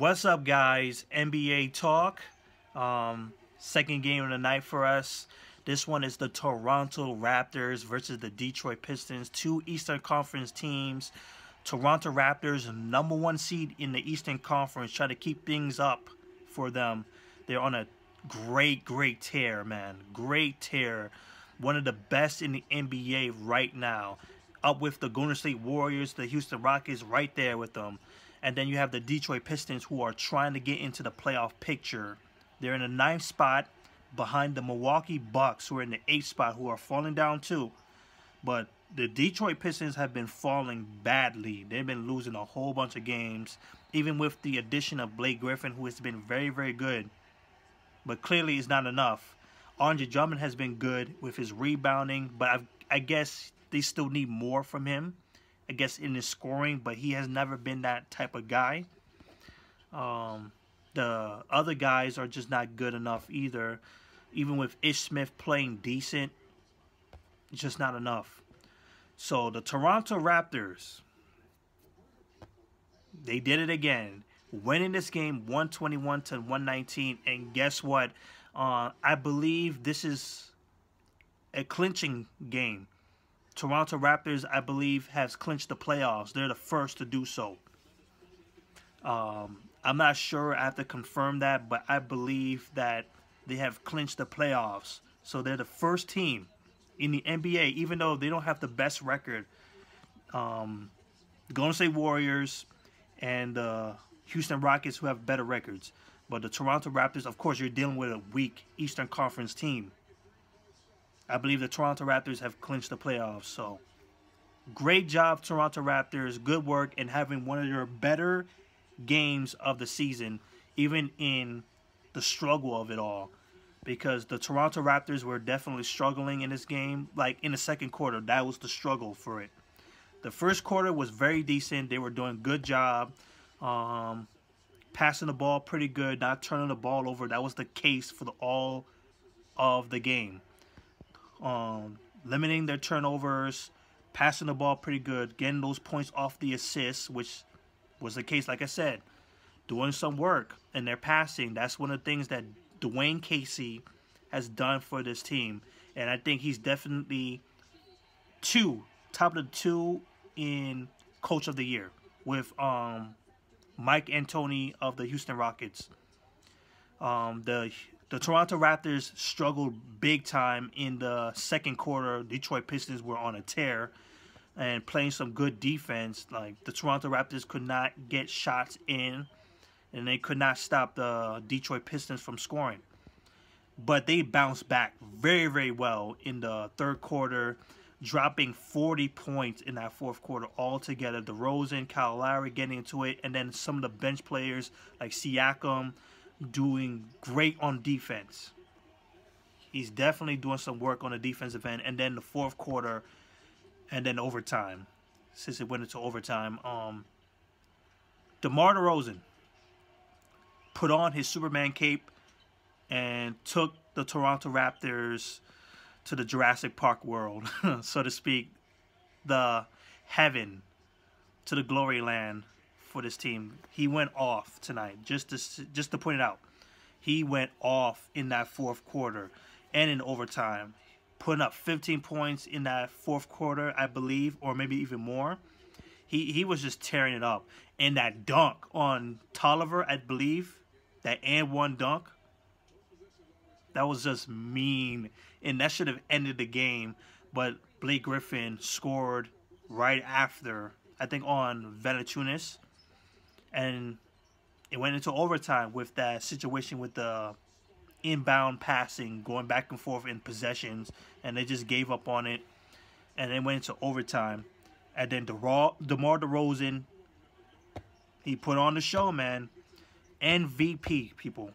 What's up, guys? NBA talk. Second game of the night for us. This one is the Toronto Raptors versus the Detroit Pistons. Two Eastern Conference teams. Toronto Raptors, #1 seed in the Eastern Conference, trying to keep things up for them. They're on a great tear, man. Great tear. One of the best in the NBA right now. Up with the Golden State Warriors, the Houston Rockets right there with them. And then you have the Detroit Pistons, who are trying to get into the playoff picture. They're in the 9th spot behind the Milwaukee Bucks, who are in the 8th spot, who are falling down too. But the Detroit Pistons have been falling badly. They've been losing a whole bunch of games, even with the addition of Blake Griffin, who has been very good. But clearly it's not enough. Andre Drummond has been good with his rebounding, but I guess they still need more from him. I guess in his scoring, but he has never been that type of guy. The other guys are just not good enough either. Even with Ish Smith playing decent, it's just not enough. So the Toronto Raptors, they did it again, winning this game 121-119. And guess what? I believe this is a clinching game. Toronto Raptors, I believe, has clinched the playoffs. They're the first to do so. I'm not sure. I have to confirm that, but I believe that they have clinched the playoffs. So they're the first team in the NBA, even though they don't have the best record. The Golden State Warriors and the Houston Rockets, who have better records. But the Toronto Raptors, of course, you're dealing with a weak Eastern Conference team. I believe the Toronto Raptors have clinched the playoffs. So, great job, Toronto Raptors. Good work in having one of your better games of the season, even in the struggle of it all. Because the Toronto Raptors were definitely struggling in this game. Like, in the second quarter, that was the struggle for it. The first quarter was very decent. They were doing a good job. Passing the ball pretty good, not turning the ball over. That was the case for all of the game. Limiting their turnovers, passing the ball pretty good, getting those points off the assists, which was the case, like I said, doing some work in their passing. That's one of the things that Dwayne Casey has done for this team, and I think he's definitely top of the 2 in Coach of the Year with Mike D'Antoni of the Houston Rockets. The Toronto Raptors struggled big time in the second quarter. Detroit Pistons were on a tear and playing some good defense. Like, the Toronto Raptors could not get shots in, and they could not stop the Detroit Pistons from scoring. But they bounced back very well in the third quarter, dropping 40 points in that fourth quarter altogether. DeRozan, Kyle Lowry getting into it, and then some of the bench players like Siakam doing great on defense. He's definitely doing some work on the defensive end. And then the fourth quarter, and then overtime, since it went into overtime, DeMar DeRozan put on his Superman cape and took the Toronto Raptors to the Jurassic Park world, so to speak, the heaven, to the glory land for this team. He went off tonight, just to point it out. He went off in that fourth quarter and in overtime, putting up 15 points in that fourth quarter, I believe, or maybe even more. He was just tearing it up. And that dunk on Tolliver, I believe, that and-one dunk, that was just mean, and that should have ended the game. But Blake Griffin scored right after, I think, on Valanciunas. And it went into overtime with that situation with the inbound passing, going back and forth in possessions, and they just gave up on it. And then went into overtime. And then DeMar DeRozan, he put on the show, man. MVP, people.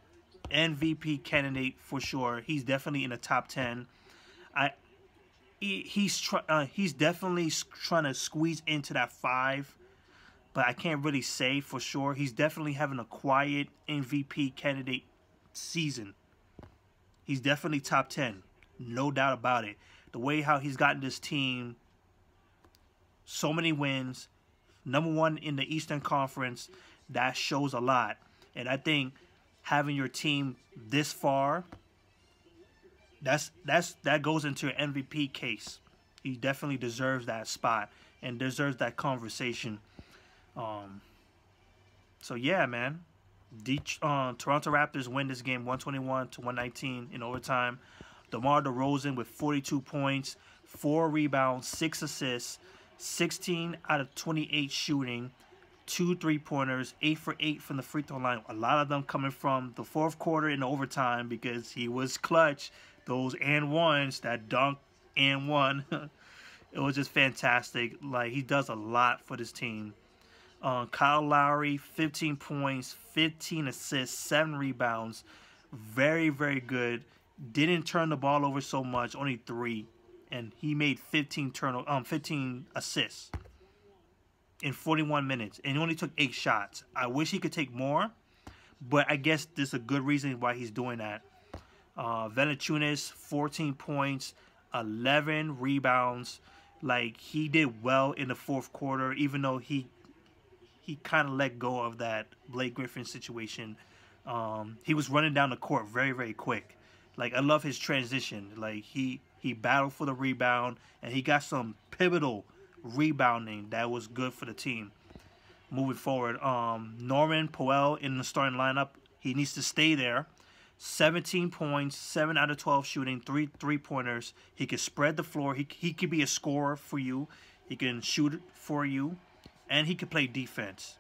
MVP candidate for sure. He's definitely in the top 10. He's definitely trying to squeeze into that 5. But I can't really say for sure. He's definitely having a quiet MVP candidate season. He's definitely top 10. No doubt about it. The way how he's gotten this team so many wins, #1 in the Eastern Conference, that shows a lot. And I think having your team this far, that goes into your MVP case. He definitely deserves that spot and deserves that conversation. So yeah, man. Toronto Raptors win this game 121-119 in overtime. DeMar DeRozan with 42 points, 4 rebounds, 6 assists, 16 out of 28 shooting, 2 3-pointers, 8 for 8 from the free throw line. A lot of them coming from the fourth quarter in overtime because he was clutch. Those and ones, that dunk and one, it was just fantastic. Like, he does a lot for this team. Kyle Lowry, 15 points, 15 assists, 7 rebounds. Very, very good. Didn't turn the ball over so much, only 3. And he made 15 assists in 41 minutes. And he only took 8 shots. I wish he could take more, but I guess there's a good reason why he's doing that. Valanciunas, 14 points, 11 rebounds. Like, he did well in the fourth quarter, even though he kind of let go of that Blake Griffin situation. He was running down the court very, very quick. Like, I love his transition. Like, he battled for the rebound, and he got some pivotal rebounding that was good for the team. Moving forward, Norman Powell in the starting lineup, he needs to stay there. 17 points, 7 out of 12 shooting, 3 3-pointers. He can spread the floor. He could be a scorer for you. He can shoot for you. And he could play defense.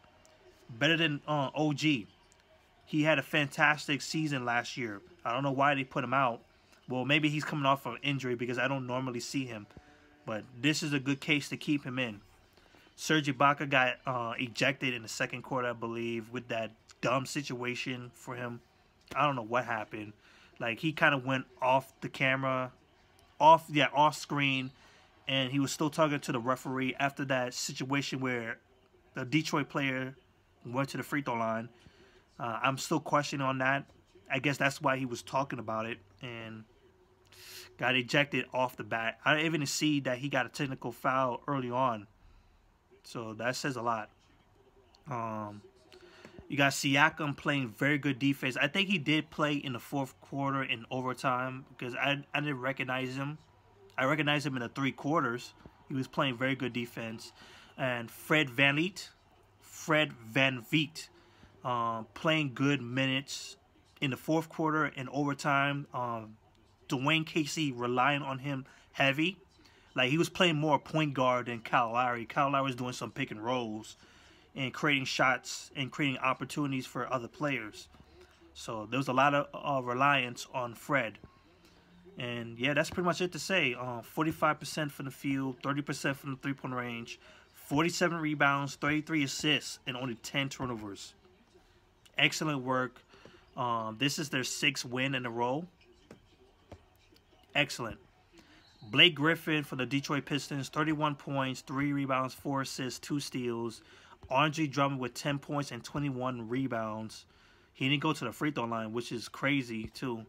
Better than OG. He had a fantastic season last year. I don't know why they put him out. Well, maybe he's coming off of an injury because I don't normally see him. But this is a good case to keep him in. Serge Ibaka got ejected in the second quarter, I believe, with that dumb situation for him. I don't know what happened. Like, he kind of went off the camera, off screen. And he was still talking to the referee after that situation where the Detroit player went to the free throw line. I'm still questioning on that. I guess that's why he was talking about it and got ejected off the bat. I didn't even see that he got a technical foul early on. So that says a lot. You got Siakam playing very good defense. I think he did play in the fourth quarter in overtime because I didn't recognize him. I recognized him in the 3 quarters. He was playing very good defense. And Fred VanVleet, playing good minutes in the fourth quarter and overtime. Dwayne Casey relying on him heavy. Like, he was playing more point guard than Kyle Lowry. Kyle Lowry was doing some pick and rolls and creating shots and creating opportunities for other players. So there was a lot of reliance on Fred. And, yeah, that's pretty much it to say. 45% from the field, 30% from the three-point range, 47 rebounds, 33 assists, and only 10 turnovers. Excellent work. This is their 6th win in a row. Excellent. Blake Griffin for the Detroit Pistons, 31 points, 3 rebounds, 4 assists, 2 steals. Andre Drummond with 10 points and 21 rebounds. He didn't go to the free throw line, which is crazy, too.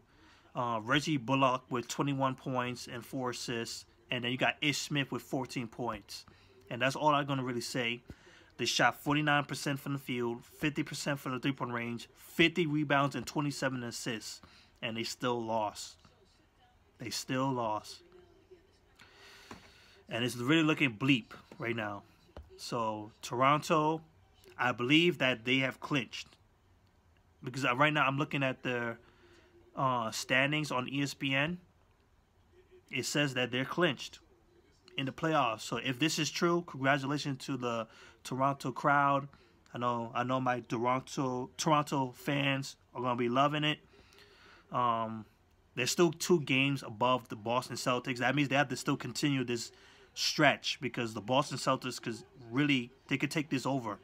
Reggie Bullock with 21 points and 4 assists. And then you got Ish Smith with 14 points. And that's all I'm going to really say. They shot 49% from the field, 50% from the three-point range, 50 rebounds, and 27 assists. And they still lost. They still lost. And it's really looking bleak right now. So, Toronto, I believe that they have clinched. Because right now I'm looking at their standings on ESPN. It says that they're clinched in the playoffs. So if this is true, congratulations to the Toronto crowd. I know my Toronto fans are gonna be loving it. They're still 2 games above the Boston Celtics. That means they have to still continue this stretch because the Boston Celtics they could take this over.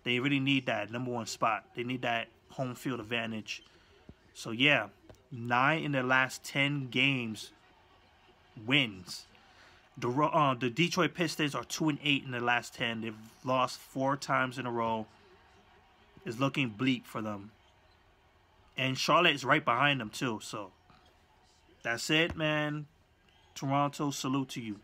They really need that #1 spot. They need that home field advantage. So yeah, 9 in their last 10 games wins. The Detroit Pistons are 2-8 in the last 10. They've lost 4 times in a row. It's looking bleak for them. And Charlotte is right behind them too. So that's it, man. Toronto, salute to you.